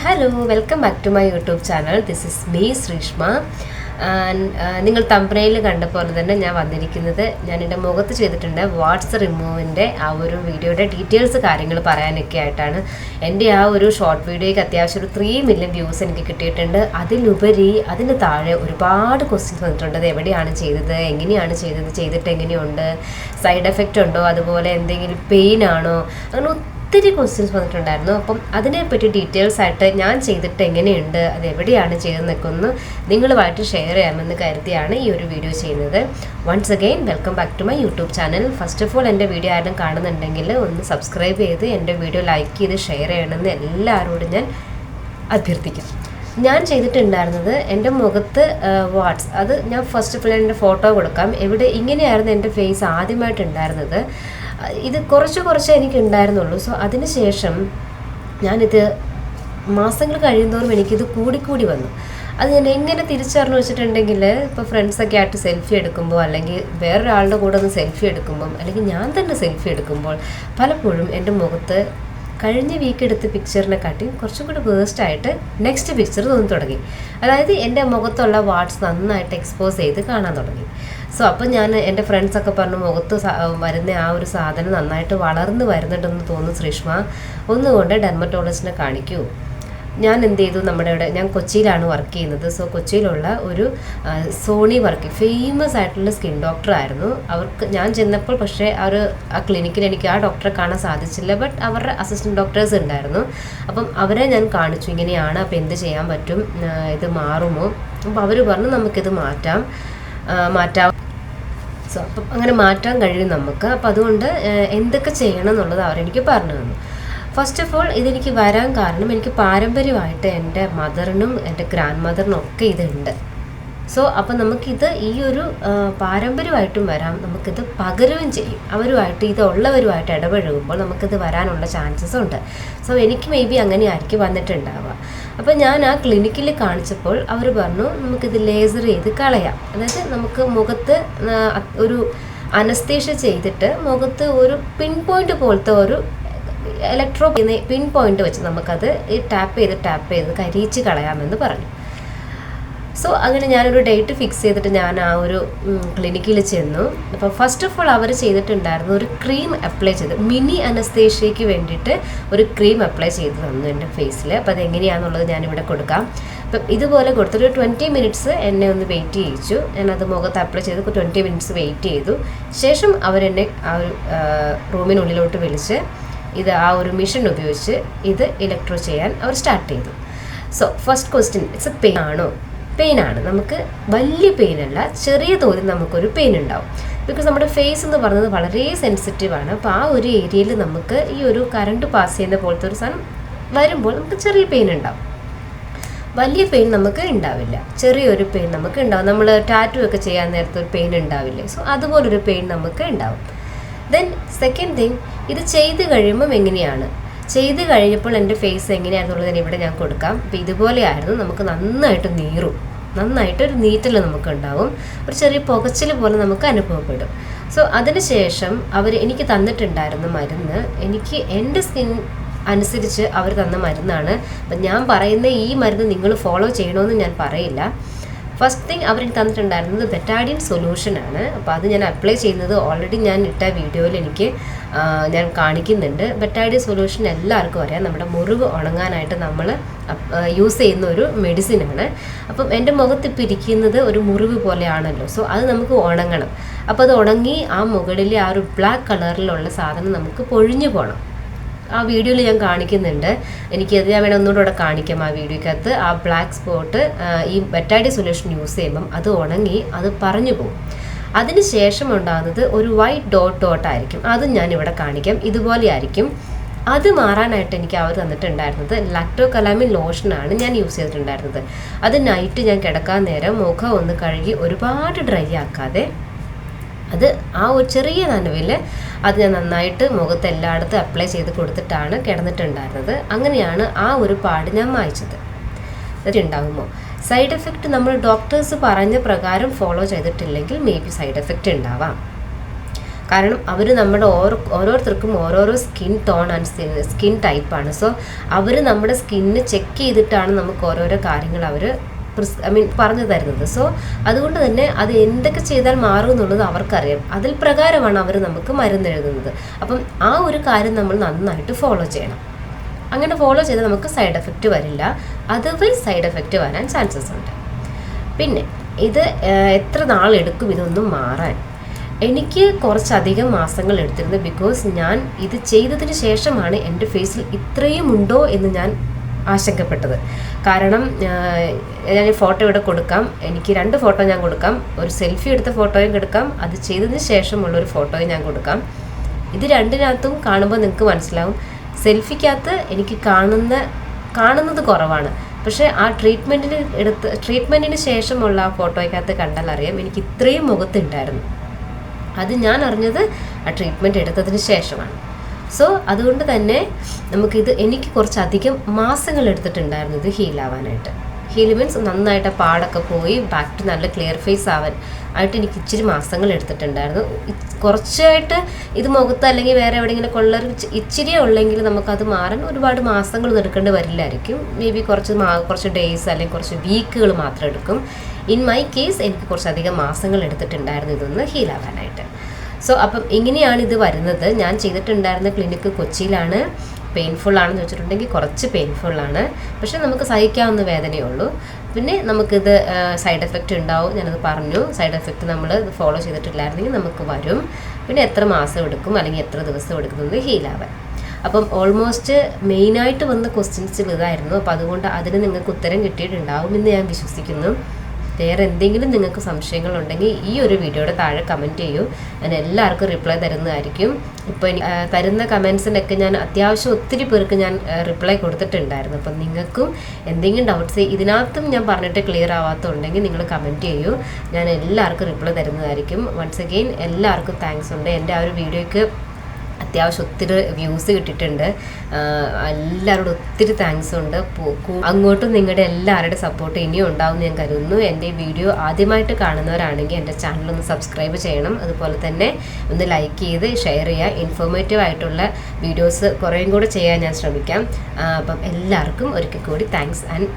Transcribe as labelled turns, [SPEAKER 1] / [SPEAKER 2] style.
[SPEAKER 1] Hello, welcome back to my YouTube channel. This is me, Srishma. നിങ്ങൾ തമ്പനയിൽ കണ്ട പോലെ തന്നെ ഞാൻ വന്നിരിക്കുന്നത് ഞാൻ എൻ്റെ മുഖത്ത് ചെയ്തിട്ടുണ്ട് വാട്സ് റിമൂവിൻ്റെ ആ ഒരു വീഡിയോയുടെ ഡീറ്റെയിൽസ് കാര്യങ്ങൾ പറയാനൊക്കെ ആയിട്ടാണ്. എൻ്റെ ആ ഒരു ഷോർട്ട് വീഡിയോയ്ക്ക് അത്യാവശ്യം ഒരു 3 മില്യൺ വ്യൂസ് എനിക്ക് കിട്ടിയിട്ടുണ്ട്. അതിലുപരി അതിന് താഴെ ഒരുപാട് ക്വസ്റ്റ്യൻസ് വന്നിട്ടുണ്ട്. അത് എവിടെയാണ് ചെയ്തത്, എങ്ങനെയാണ് ചെയ്തത്, ചെയ്തിട്ട് എങ്ങനെയുണ്ട്, സൈഡ് എഫക്റ്റ് ഉണ്ടോ, അതുപോലെ എന്തെങ്കിലും പെയിൻ ആണോ, അങ്ങനെ ഒത്തിരി ക്വസ്റ്റ്യൻസ് വന്നിട്ടുണ്ടായിരുന്നു. അപ്പം അതിനെപ്പറ്റി ഡീറ്റെയിൽസ് ആയിട്ട് ഞാൻ ചെയ്തിട്ട് എങ്ങനെയുണ്ട്, അത് എവിടെയാണ് ചെയ്തതെന്നൊക്കെ ഒന്ന് നിങ്ങളുമായിട്ട് ഷെയർ ചെയ്യാമെന്ന് കരുതിയാണ് ഈ ഒരു വീഡിയോ ചെയ്യുന്നത്. Once again welcome back to my YouTube channel. First of all എൻ്റെ വീഡിയോ ആരും കാണുന്നുണ്ടെങ്കിൽ ഒന്ന് സബ്സ്ക്രൈബ് ചെയ്ത് എൻ്റെ വീഡിയോ ലൈക്ക് ചെയ്ത് ഷെയർ ചെയ്യണമെന്ന് എല്ലാവരോടും ഞാൻ അഭ്യർത്ഥിക്കാം. ഞാൻ ചെയ്തിട്ടുണ്ടായിരുന്നത് എൻ്റെ മുഖത്ത് അത് ഞാൻ ഫസ്റ്റ് ഓഫ് ഓൾ എൻ്റെ ഫോട്ടോ കൊടുക്കാം. ഇങ്ങനെയായിരുന്നു എൻ്റെ ഫേസ് ആദ്യമായിട്ടുണ്ടായിരുന്നത്. ഇത് കുറച്ച് എനിക്ക് ഉണ്ടായിരുന്നുള്ളൂ. സോ അതിന് ശേഷം ഞാനിത് മാസങ്ങൾ കഴിയുന്തോറും എനിക്കിത് കൂടിക്കൂടി വന്നു. അത് ഞാൻ എങ്ങനെ തിരിച്ചറിഞ്ഞു വെച്ചിട്ടുണ്ടെങ്കിൽ, ഇപ്പോൾ ഫ്രണ്ട്സൊക്കെ ആയിട്ട് സെൽഫി എടുക്കുമ്പോൾ, അല്ലെങ്കിൽ വേറൊരാളുടെ കൂടെ ഒന്ന് സെൽഫി എടുക്കുമ്പം, അല്ലെങ്കിൽ ഞാൻ തന്നെ സെൽഫി എടുക്കുമ്പോൾ പലപ്പോഴും എൻ്റെ മുഖത്ത് കഴിഞ്ഞ വീക്ക് എടുത്ത പിക്ചറിനെക്കാട്ടി കുറച്ചും കൂടി വേസ്റ്റായിട്ട് നെക്സ്റ്റ് പിക്ചർ തോന്നി തുടങ്ങി. അതായത് എൻ്റെ മുഖത്തുള്ള വാട്സ് നന്നായിട്ട് എക്സ്പോസ് ചെയ്ത് കാണാൻ തുടങ്ങി. സോ അപ്പം ഞാൻ എൻ്റെ ഫ്രണ്ട്സൊക്കെ പറഞ്ഞു, മുഖത്ത് വരുന്ന ആ ഒരു സാധനം നന്നായിട്ട് വളർന്ന് വരുന്നുണ്ടെന്ന് തോന്നുന്നു ശ്രീഷ്മ, ഒന്നുകൊണ്ട് ഡെർമറ്റോളജിസ്റ്റിനെ കാണിക്കൂ. ഞാൻ എന്ത് ചെയ്തു, ഞാൻ കൊച്ചിയിലാണ് വർക്ക് ചെയ്യുന്നത്. സോ കൊച്ചിയിലുള്ള ഒരു സോണി ഫേമസ് ആയിട്ടുള്ള സ്കിൻ ഡോക്ടറായിരുന്നു. ഞാൻ ചെന്നപ്പോൾ പക്ഷേ ആ ക്ലിനിക്കിൽ എനിക്ക് ആ ഡോക്ടറെ കാണാൻ സാധിച്ചില്ല. ബട്ട് അവരുടെ അസിസ്റ്റൻറ്റ് ഡോക്ടേഴ്സ് ഉണ്ടായിരുന്നു. അപ്പം അവരെ ഞാൻ കാണിച്ചു, ഇങ്ങനെയാണ്, അപ്പോൾ എന്ത് ചെയ്യാൻ പറ്റും, ഇത് മാറുമോ. അപ്പോൾ അവർ പറഞ്ഞു നമുക്കിത് മാറ്റാം. സോ അപ്പം അങ്ങനെ മാറ്റാൻ കഴിയും നമുക്ക്. അപ്പോൾ അതുകൊണ്ട് എന്തൊക്കെ ചെയ്യണം എന്നുള്ളത് അവരെനിക്ക് പറഞ്ഞു തന്നു. ഫസ്റ്റ് ഓഫ് ഓൾ ഇതെനിക്ക് വരാൻ കാരണം, എനിക്ക് പാരമ്പര്യമായിട്ട് എൻ്റെ മദറിനും എൻ്റെ ഗ്രാൻഡ് മദറിനും ഒക്കെ ഇതുണ്ട്. സോ അപ്പം നമുക്കിത് ഈ ഒരു പാരമ്പര്യമായിട്ടും വരാം, നമുക്കിത് പകരുകയും ചെയ്യും. ഇതുള്ളവരുമായിട്ട് ഇടപഴകുമ്പോൾ നമുക്കിത് വരാനുള്ള ചാൻസസ് ഉണ്ട്. സോ എനിക്ക് മേ ബി അങ്ങനെ ആയിരിക്കും വന്നിട്ടുണ്ടാവുക. അപ്പോൾ ഞാൻ ആ ക്ലിനിക്കിൽ കാണിച്ചപ്പോൾ അവർ പറഞ്ഞു നമുക്കിത് ലേസർ ചെയ്ത് കളയാം. അതായത് നമുക്ക് മുഖത്ത് ഒരു അനസ്തേഷ്യ ചെയ്തിട്ട് മുഖത്ത് ഒരു പിൻ പോയിന്റ് പോലത്തെ ഒരു ഇലക്ട്രോ പിൻ പോയിന്റ് വെച്ച് നമുക്കത് ടാപ്പ് ചെയ്ത് കരിയിച്ച് കളയാമെന്ന് പറഞ്ഞു. സോ അങ്ങനെ ഞാനൊരു ഡേറ്റ് ഫിക്സ് ചെയ്തിട്ട് ഞാൻ ആ ഒരു ക്ലിനിക്കിൽ ചെന്നു. അപ്പോൾ ഫസ്റ്റ് ഓഫ് ഓൾ അവർ ചെയ്തിട്ടുണ്ടായിരുന്നു, ഒരു ക്രീം അപ്ലൈ ചെയ്ത്, മിനി അനസ്തേഷ്യയ്ക്ക് വേണ്ടിയിട്ട് ഒരു ക്രീം അപ്ലൈ ചെയ്ത് തന്നു എൻ്റെ ഫേസിൽ. അപ്പോൾ അതെങ്ങനെയാണെന്നുള്ളത് ഞാനിവിടെ കൊടുക്കാം. അപ്പം ഇതുപോലെ കൊടുത്തൊരു 20 മിനിറ്റ്സ് എന്നെ ഒന്ന് വെയിറ്റ് ചെയ്യിച്ചു. ഞാനത് മുഖത്ത് അപ്ലൈ ചെയ്ത് 20 മിനിറ്റ്സ് വെയിറ്റ് ചെയ്തു. ശേഷം അവരെന്നെ ആ ഒരു റൂമിനുള്ളിലോട്ട് വിളിച്ച് ആ ഒരു മെഷീൻ ഉപയോഗിച്ച് ഇത് ഇലക്ട്രോ ചെയ്യാൻ അവർ സ്റ്റാർട്ട് ചെയ്തു. So first question, it's A pain ആണ്. നമുക്ക് വലിയ പെയിനല്ല, ചെറിയ തോതിൽ നമുക്കൊരു പെയിൻ ഉണ്ടാവും. ബിക്കോസ് നമ്മുടെ ഫേസ് എന്ന് പറയുന്നത് വളരെ സെൻസിറ്റീവാണ്. അപ്പോൾ ആ ഒരു ഏരിയയിൽ നമുക്ക് ഈ ഒരു കറണ്ട് പാസ് ചെയ്യുന്ന പോലത്തെ ഒരു സാധനം വരുമ്പോൾ നമുക്ക് ചെറിയ പെയിൻ ഉണ്ടാവും. വലിയ പെയിൻ നമുക്ക് ഉണ്ടാവില്ല, ചെറിയൊരു പെയിൻ നമുക്ക് ഉണ്ടാവും. നമ്മൾ ടാറ്റു ഒക്കെ ചെയ്യാൻ നേരത്തെ ഒരു പെയിൻ ഉണ്ടാവില്ലേ, സോ അതുപോലൊരു പെയിൻ നമുക്ക് ഉണ്ടാവും. ദെൻ സെക്കൻഡ് തിങ്, ഇത് ചെയ്ത് കഴിയുമ്പം എങ്ങനെയാണ്, ചെയ്ത് കഴിഞ്ഞപ്പോൾ എൻ്റെ ഫേസ് എങ്ങനെയാണെന്നുള്ളത് ഇവിടെ ഞാൻ കൊടുക്കാം. അപ്പോൾ ഇതുപോലെയായിരുന്നു. നമുക്ക് നന്നായിട്ടൊരു നീറ്റൽ നമുക്ക് ഉണ്ടാവും, ഒരു ചെറിയ പുകച്ചിൽ പോലെ നമുക്ക് അനുഭവപ്പെടും. സോ അതിനുശേഷം എനിക്ക് തന്നിട്ടുണ്ടായിരുന്ന മരുന്ന്, എൻ്റെ സ്കിൻ അനുസരിച്ച് അവർ തന്ന മരുന്നാണ്. അപ്പം ഞാൻ പറയുന്ന ഈ മരുന്ന് നിങ്ങൾ ഫോളോ ചെയ്യണമെന്ന് ഞാൻ പറയില്ല. ഫസ്റ്റ് തിങ് അവരെനിക്ക് തന്നിട്ടുണ്ടായിരുന്നത് ബെറ്റാഡിൻ സൊല്യൂഷനാണ്. അപ്പോൾ അത് ഞാൻ അപ്ലൈ ചെയ്യുന്നത് ഓൾറെഡി ഞാൻ ഇട്ട വീഡിയോയിൽ ഞാൻ കാണിക്കുന്നുണ്ട്. ബെറ്റാഡിൻ സൊല്യൂഷൻ എല്ലാവർക്കും അറിയാം, നമ്മുടെ മുറിവ് ഉണങ്ങാനായിട്ട് നമ്മൾ യൂസ് ചെയ്യുന്ന ഒരു മെഡിസിനാണ്. അപ്പം എൻ്റെ മുഖത്തിപ്പോൾ ഇരിക്കുന്നത് ഒരു മുറിവ് പോലെയാണല്ലോ, സോ അത് നമുക്ക് ഉണങ്ങണം. അപ്പോൾ അത് ഉണങ്ങി ആ മുകളിലെ ആ ഒരു ബ്ലാക്ക് കളറിലുള്ള സാധനം നമുക്ക് പൊഴിഞ്ഞു പോകണം. ആ വീഡിയോയിൽ ഞാൻ കാണിക്കുന്നുണ്ട്. എനിക്കത് ഞാൻ ഒന്നുകൂടെ കാണിക്കാം. ആ വീഡിയോക്കകത്ത് ആ ബ്ലാക്ക് സ്പോട്ട് ഈ ബെറ്റാഡി സൊല്യൂഷൻ യൂസ് ചെയ്യുമ്പം അത് ഉണങ്ങി അത് പറഞ്ഞു പോകും. അതിന് ശേഷം ഉണ്ടാകുന്നത് ഒരു വൈറ്റ് ഡോട്ട് ആയിരിക്കും. അതും ഞാനിവിടെ കാണിക്കാം. ഇതുപോലെ ആയിരിക്കും. അത് മാറാനായിട്ട് എനിക്ക് അവർ തന്നിട്ടുണ്ടായിരുന്നത് ലാക്ടോകലാമിൻ ലോഷനാണ് ഞാൻ യൂസ് ചെയ്തിട്ടുണ്ടായിരുന്നത്. അത് നൈറ്റ് ഞാൻ കിടക്കാൻ നേരം മുഖം ഒന്ന് കഴുകി ഒരുപാട് ഡ്രൈ ആക്കാതെ അത് ആ ഒരു ചെറിയ നനവിൽ അത് ഞാൻ നന്നായിട്ട് മുഖത്ത് എല്ലായിടത്തും അപ്ലൈ ചെയ്ത് കൊടുത്തിട്ടാണ് കിടന്നിട്ടുണ്ടായിരുന്നത്. അങ്ങനെയാണ് ആ ഒരു പാട് ഞാൻ മായ്ച്ചത്. ഉണ്ടാകുമോ സൈഡ് എഫക്റ്റ്, നമ്മൾ ഡോക്ടേഴ്സ് പറഞ്ഞ പ്രകാരം ഫോളോ ചെയ്തിട്ടില്ലെങ്കിൽ മേ ബി സൈഡ് എഫക്റ്റ് ഉണ്ടാവാം. കാരണം അവർ നമ്മുടെ ഓരോരുത്തർക്കും ഓരോരോ സ്കിൻ ടോൺ ആൻഡ് സ്കിൻ ടൈപ്പാണ്. സോ അവർ നമ്മുടെ സ്കിന്ന് ചെക്ക് ചെയ്തിട്ടാണ് നമുക്ക് ഓരോരോ കാര്യങ്ങൾ അവർ പറഞ്ഞു തരുന്നത്. സോ അതുകൊണ്ട് തന്നെ അത് എന്തൊക്കെ ചെയ്താൽ മാറും എന്നുള്ളത് അവർക്കറിയാം. അതിൽ പ്രകാരമാണ് അവർ നമുക്ക് മരുന്ന് എഴുതുന്നത്. അപ്പം ആ ഒരു കാര്യം നമ്മൾ നന്നായിട്ട് ഫോളോ ചെയ്യണം. അങ്ങനെ ഫോളോ ചെയ്താൽ നമുക്ക് സൈഡ് എഫക്റ്റ് വരില്ല. അതർവൈസ് സൈഡ് എഫക്റ്റ് വരാൻ ചാൻസസ് ഉണ്ട്. പിന്നെ ഇത് എത്ര നാളെടുക്കും ഇതൊന്നും മാറാൻ? എനിക്ക് കുറച്ചധികം മാസങ്ങൾ എടുത്തിരുന്നു. ബിക്കോസ് ഞാൻ ഇത് ചെയ്തതിന് ശേഷമാണ് എൻ്റെ ഫേസിൽ ഇത്രയും ഉണ്ടോ എന്ന് ഞാൻ ആശങ്കപ്പെട്ടത്. കാരണം ഞാൻ ഫോട്ടോ ഇവിടെ കൊടുക്കാം, എനിക്ക് 2 ഫോട്ടോ ഞാൻ കൊടുക്കാം. ഒരു സെൽഫി എടുത്ത ഫോട്ടോയും കൊടുക്കാം, അത് ചെയ്തതിന് ശേഷമുള്ളൊരു ഫോട്ടോയും ഞാൻ കൊടുക്കാം. ഇത് രണ്ടിനകത്തും കാണുമ്പോൾ നിങ്ങൾക്ക് മനസ്സിലാവും, സെൽഫിക്കകത്ത് എനിക്ക് കാണുന്നത് കുറവാണ്. പക്ഷേ ആ ട്രീറ്റ്മെൻറ്റിന് ശേഷമുള്ള ആ ഫോട്ടോയ്ക്കകത്ത് കണ്ടാൽ അറിയാം എനിക്ക് ഇത്രയും മുഖത്തുണ്ടായിരുന്നു. അത് ഞാൻ അറിഞ്ഞത് ആ ട്രീറ്റ്മെൻറ്റ് എടുത്തതിന് ശേഷമാണ്. സോ അതുകൊണ്ട് തന്നെ എനിക്ക് കുറച്ചധികം മാസങ്ങൾ എടുത്തിട്ടുണ്ടായിരുന്നു ഇത് ഹീലാവാനായിട്ട്. ഹീൽ മീൻസ് നന്നായിട്ട് പാടൊക്കെ പോയി ബാക്ക് ടു നല്ല ക്ലിയർ ഫേസ് ആയിട്ട് എനിക്ക് ഇച്ചിരി മാസങ്ങൾ എടുത്തിട്ടുണ്ടായിരുന്നു. കുറച്ചായിട്ട് ഇത് മുഖത്ത് അല്ലെങ്കിൽ വേറെ എവിടെയെങ്കിലും കൊള്ളൊരു ഇച്ചിരിയേ ഉള്ളെങ്കിൽ നമുക്കത് മാറാൻ ഒരുപാട് മാസങ്ങൾ എടുക്കേണ്ടി വരില്ലായിരിക്കും. മേ ബി കുറച്ച് ഡേയ്സ് അല്ലെങ്കിൽ കുറച്ച് വീക്കുകൾ മാത്രം എടുക്കും. ഇൻ മൈ കേസ് എനിക്ക് കുറച്ചധികം മാസങ്ങൾ എടുത്തിട്ടുണ്ടായിരുന്നു ഇതൊന്ന് ഹീലാവാനായിട്ട്. സോ അപ്പം ഇങ്ങനെയാണ് ഇത് വരുന്നത്. ഞാൻ ചെയ്തിട്ടുണ്ടായിരുന്ന ക്ലിനിക്ക് കൊച്ചിയിലാണ്. പെയിൻഫുള്ളാണെന്ന് വെച്ചിട്ടുണ്ടെങ്കിൽ കുറച്ച് പെയിൻഫുള്ളാണ്, പക്ഷേ നമുക്ക് സഹിക്കാവുന്ന വേദനയേ ഉള്ളൂ. പിന്നെ നമുക്കിത് സൈഡ് എഫക്റ്റ് ഉണ്ടാവും, ഞാനത് പറഞ്ഞു. സൈഡ് എഫക്റ്റ് നമ്മൾ ഫോളോ ചെയ്തിട്ടില്ലായിരുന്നെങ്കിൽ നമുക്ക് വരും. പിന്നെ എത്ര മാസം എടുക്കും അല്ലെങ്കിൽ എത്ര ദിവസം എടുക്കുന്നത് ഹീലാവാൻ. അപ്പം ഓൾമോസ്റ്റ് മെയിനായിട്ട് വന്ന ക്വസ്റ്റ്യൻസിൽ ഇതായിരുന്നു. അപ്പോൾ അതുകൊണ്ട് അതിന് നിങ്ങൾക്ക് ഉത്തരം കിട്ടിയിട്ടുണ്ടാവുമെന്ന് ഞാൻ വിശ്വസിക്കുന്നു. വേറെ എന്തെങ്കിലും നിങ്ങൾക്ക് സംശയങ്ങളുണ്ടെങ്കിൽ ഈ ഒരു വീഡിയോയുടെ താഴെ കമൻറ്റ് ചെയ്യൂ. ഞാൻ എല്ലാവർക്കും റിപ്ലൈ തരുന്നതായിരിക്കും. ഇപ്പോൾ തരുന്ന കമൻസിനൊക്കെ ഞാൻ അത്യാവശ്യം ഒത്തിരി പേർക്ക് ഞാൻ റിപ്ലൈ കൊടുത്തിട്ടുണ്ടായിരുന്നു. അപ്പം നിങ്ങൾക്കും എന്തെങ്കിലും ഡൗട്ട്സ് ഇതിനകത്തും ഞാൻ പറഞ്ഞിട്ട് ക്ലിയർ ആവാത്തതുണ്ടെങ്കിൽ നിങ്ങൾ കമൻറ്റ് ചെയ്യൂ. ഞാൻ എല്ലാവർക്കും റിപ്ലൈ തരുന്നതായിരിക്കും. വൺസ് അഗെയിൻ എല്ലാവർക്കും താങ്ക്സ് ഉണ്ട്. എൻ്റെ ആ ഒരു വീഡിയോയ്ക്ക് അത്യാവശ്യം ഒത്തിരി വ്യൂസ് കിട്ടിയിട്ടുണ്ട്. എല്ലാവരോടും ഒത്തിരി താങ്ക്സ് ഉണ്ട്. അങ്ങോട്ടും നിങ്ങളുടെ എല്ലാവരുടെ സപ്പോർട്ട് ഇനിയും ഉണ്ടാവും ഞാൻ കരുതുന്നു. എൻ്റെ വീഡിയോ ആദ്യമായിട്ട് കാണുന്നവരാണെങ്കിൽ എൻ്റെ ചാനലൊന്ന് സബ്സ്ക്രൈബ് ചെയ്യണം. അതുപോലെ തന്നെ ഒന്ന് ലൈക്ക് ചെയ്ത് ഷെയർ ചെയ്യുക. ഇൻഫോർമേറ്റീവ് ആയിട്ടുള്ള വീഡിയോസ് കുറേയും കൂടെ ചെയ്യാൻ ഞാൻ ശ്രമിക്കാം. അപ്പം എല്ലാവർക്കും ഒരിക്കൽ കൂടി താങ്ക്സ് ആൻഡ്